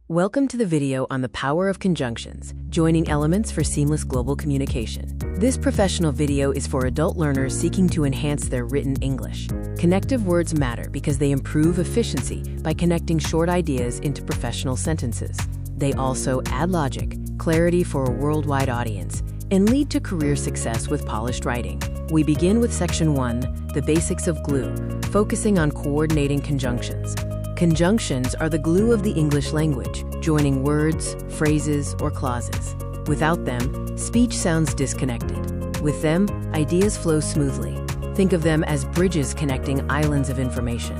Welcome to the video on the power of conjunctions, joining elements for seamless global communication. This professional video is for adult learners seeking to enhance their written English. Connective words matter because they improve efficiency by connecting short ideas into professional sentences. They also add logic, clarity for a worldwide audience, and lead to career success with polished writing. We begin with Section 1, the basics of glue, focusing on coordinating conjunctions. Conjunctions are the glue of the English language, joining words, phrases, or clauses. Without them, speech sounds disconnected. With them, ideas flow smoothly. Think of them as bridges connecting islands of information.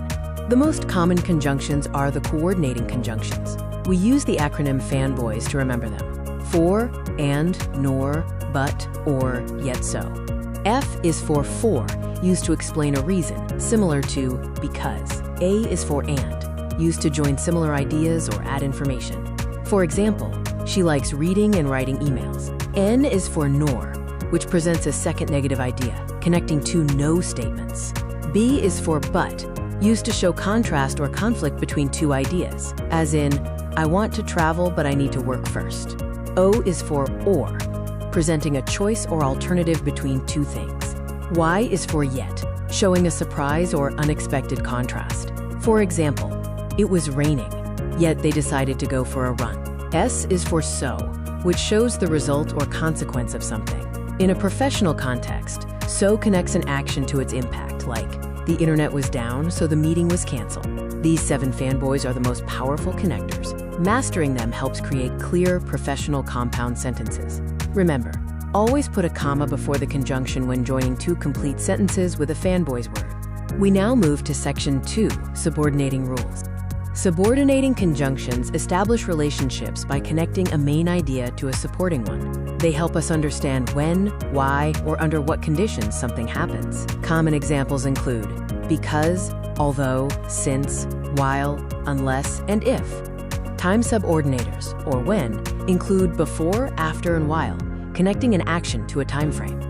The most common conjunctions are the coordinating conjunctions. We use the acronym FANBOYS to remember them. For, and, nor, but, or, yet so. F is for, used to explain a reason, similar to because. A is for and, used to join similar ideas or add information. For example, she likes reading and writing emails. N is for nor, which presents a second negative idea, connecting two no statements. B is for but, used to show contrast or conflict between two ideas, as in, I want to travel but I need to work first. O is for or, presenting a choice or alternative between two things. Y is for yet, showing a surprise or unexpected contrast. For example, it was raining, yet they decided to go for a run. S is for so, which shows the result or consequence of something. In a professional context, so connects an action to its impact, like, the internet was down, so the meeting was canceled. These 7 fanboys are the most powerful connectors. Mastering them helps create clear, professional compound sentences. Remember, always put a comma before the conjunction when joining two complete sentences with a fanboy's word. We now move to Section 2, subordinating rules. Subordinating conjunctions establish relationships by connecting a main idea to a supporting one. They help us understand when, why, or under what conditions something happens. Common examples include because, although, since, while, unless, and if. Time subordinators, or when, include before, after, and while, connecting an action to a time frame.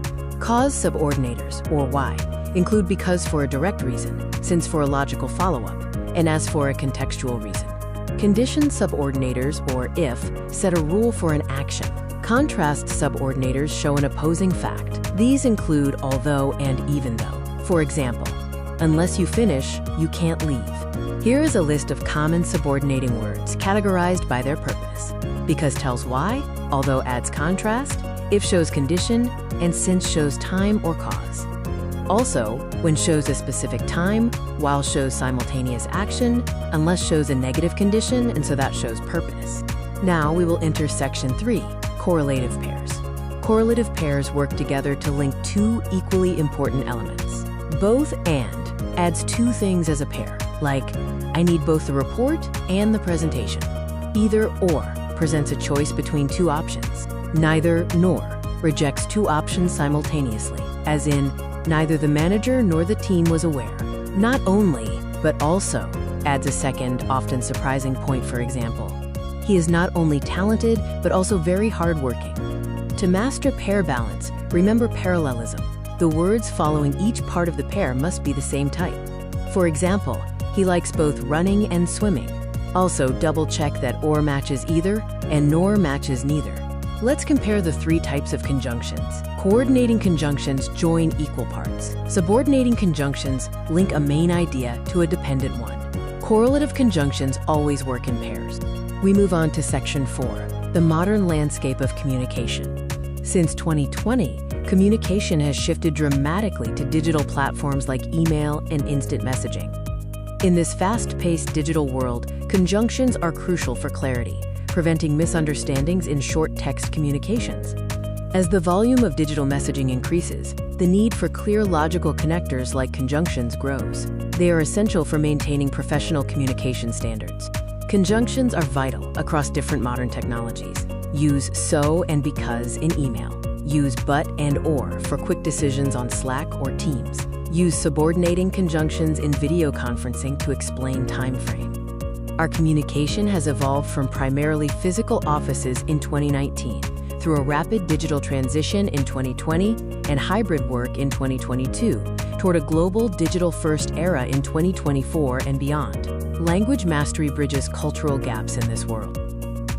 Cause subordinators, or why, include because for a direct reason, since for a logical follow-up, and as for a contextual reason. Condition subordinators, or if, set a rule for an action. Contrast subordinators show an opposing fact. These include although and even though. For example, unless you finish, you can't leave. Here is a list of common subordinating words categorized by their purpose. Because tells why, although adds contrast, if shows condition, and since shows time or cause. Also, when shows a specific time, while shows simultaneous action, unless shows a negative condition, and so that shows purpose. Now we will enter Section 3, correlative pairs. Correlative pairs work together to link two equally important elements. Both and adds two things as a pair, like, I need both the report and the presentation. Either or presents a choice between two options. Neither nor rejects two options simultaneously, as in, neither the manager nor the team was aware. Not only, but also, adds a second, often surprising point. For example, he is not only talented, but also very hardworking. To master pair balance, remember parallelism. The words following each part of the pair must be the same type. For example, he likes both running and swimming. Also, double check that or matches either and nor matches neither. Let's compare the 3 types of conjunctions. Coordinating conjunctions join equal parts. Subordinating conjunctions link a main idea to a dependent one. Correlative conjunctions always work in pairs. We move on to Section 4, the modern landscape of communication. Since 2020, communication has shifted dramatically to digital platforms like email and instant messaging. In this fast-paced digital world, conjunctions are crucial for clarity, preventing misunderstandings in short text communications. As the volume of digital messaging increases, the need for clear logical connectors like conjunctions grows. They are essential for maintaining professional communication standards. Conjunctions are vital across different modern technologies. Use so and because in email. Use but and or for quick decisions on Slack or Teams. Use subordinating conjunctions in video conferencing to explain time frame. Our communication has evolved from primarily physical offices in 2019 through a rapid digital transition in 2020 and hybrid work in 2022 toward a global digital-first era in 2024 and beyond. Language mastery bridges cultural gaps in this world.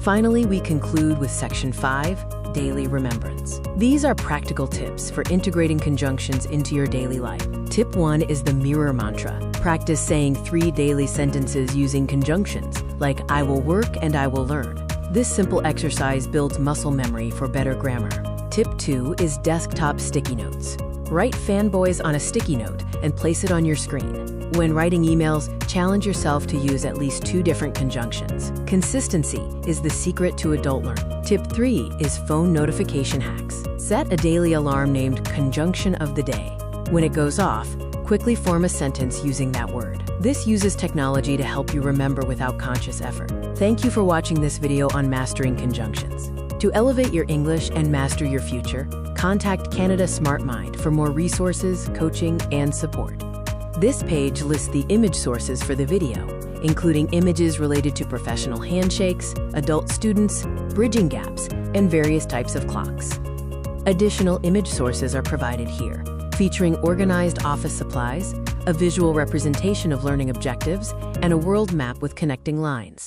Finally, we conclude with Section 5, Daily Remembrance. These are practical tips for integrating conjunctions into your daily life. Tip 1 is the mirror mantra. Practice saying 3 daily sentences using conjunctions, like I will work and I will learn. This simple exercise builds muscle memory for better grammar. Tip 2 is desktop sticky notes. Write fanboys on a sticky note and place it on your screen. When writing emails, challenge yourself to use at least 2 different conjunctions. Consistency is the secret to adult learning. Tip 3 is phone notification hacks. Set a daily alarm named Conjunction of the Day. When it goes off, quickly form a sentence using that word. This uses technology to help you remember without conscious effort. Thank you for watching this video on mastering conjunctions. To elevate your English and master your future, contact Canada Smart Mind for more resources, coaching, and support. This page lists the image sources for the video, including images related to professional handshakes, adult students, bridging gaps, and various types of clocks. Additional image sources are provided here, featuring organized office supplies, a visual representation of learning objectives, and a world map with connecting lines.